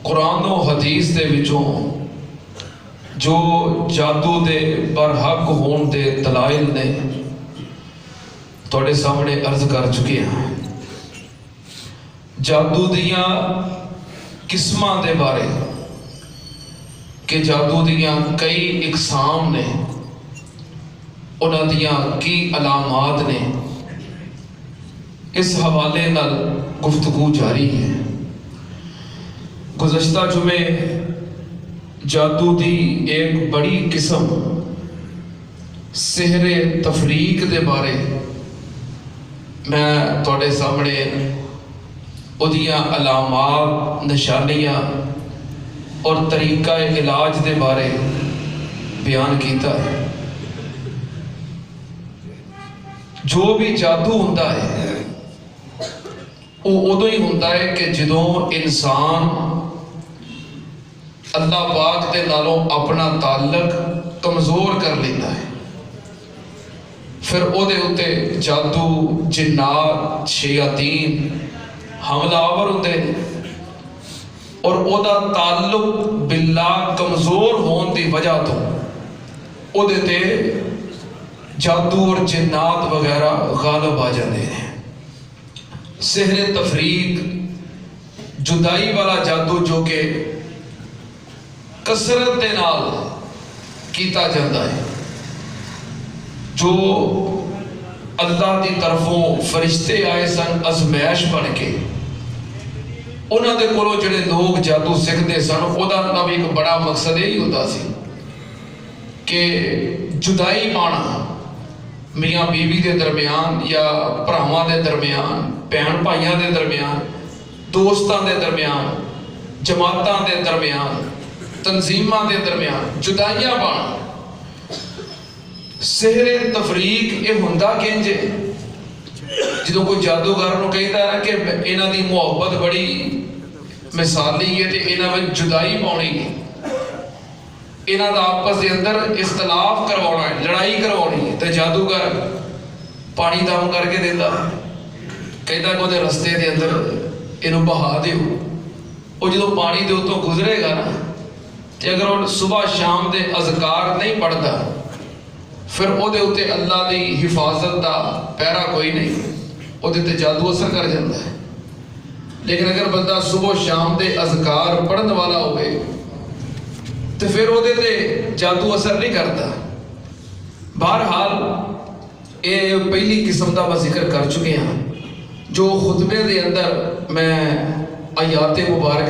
कुरान और हदीस दे विचों जो जादू दे बरहक होने दे दलाइल ने तुहाडे सामने अर्ज कर चुके हैं। जादू दियां किस्मां दे बारे कि जादू दियां कई इकसाम ने, उन्हां दियां की अलामात ने, इस हवाले नाल गुफ्तगू जारी है। गुज़श्ता जुमे जादू दी एक बड़ी किस्म सेहरे तफरीक दे बारे मैं तुहाडे सामने उदियां अलामात, निशानियां और तरीका इलाज दे बारे बयान किया है। जो भी जादू हुंदा है वो उदों ही हुंदा है कि जदों इंसान अल्लाह पाक दे नालों अपना ताल्लुक कमज़ोर कर लेता है, फिर उहदे उत्ते जादू, जिन्नात, शयातीन हमलावर होंदे और उहदा ताल्लुक बिल्लाह कमज़ोर होने की वजह तो उहदे ते जादू और जिन्नात वगैरह गालिब आ जाते हैं। सेहरे तफरीक, जुदाई वाला जादू जो कि कसरत दे नाल कीता जाता है, जो अल्लाह की तरफों फरिश्ते आए सन अजमैश बन के, उन्हां दे कोलों जिहड़े लोग जादू सीखते सन, उहदा भी एक बड़ा मकसद यही होता सी कि जुदाई पाना मियाँ बीवी के दरमियान या भरावां के दरमियान, भैन भाइयों के दरमियान, दोस्तों के दरमियान, जमातां के दरमियान, तंजीमां के दरमियान जुदाइयां पाना। सेहरे तफरीक ये हुंदा किंज जो कोई जादूगर नूं कहता है कि इन्हां दी मुहब्बत बड़ी मिसाली है तो इन्हां में जुदाई पाउणी है, इन्हां दा आपस के अंदर इख्तलाफ करवाना है, लड़ाई करवानी है, तो जादूगर पानी दम करके देता है, कहता कि उहदे रस्ते के अंदर इनू बहा दिओ। वो जो पानी के उत्तों गुजरेगा ना, तो अगर वो सुबह शाम के अज़कार नहीं पढ़ता, फिर उहदे उत्ते अल्लाह की हिफाजत का पैरा कोई नहीं, उहदे ते जादू असर कर जाता है। लेकिन अगर बंदा सुबह शाम के अज़कार पढ़ने वाला होवे तो फिर उहदे ते जादू असर नहीं करता। बहरहाल ये पहली किस्म का मैं जिक्र कर चुके हैं, जो खुतबे के अंदर मैं आयात मुबारक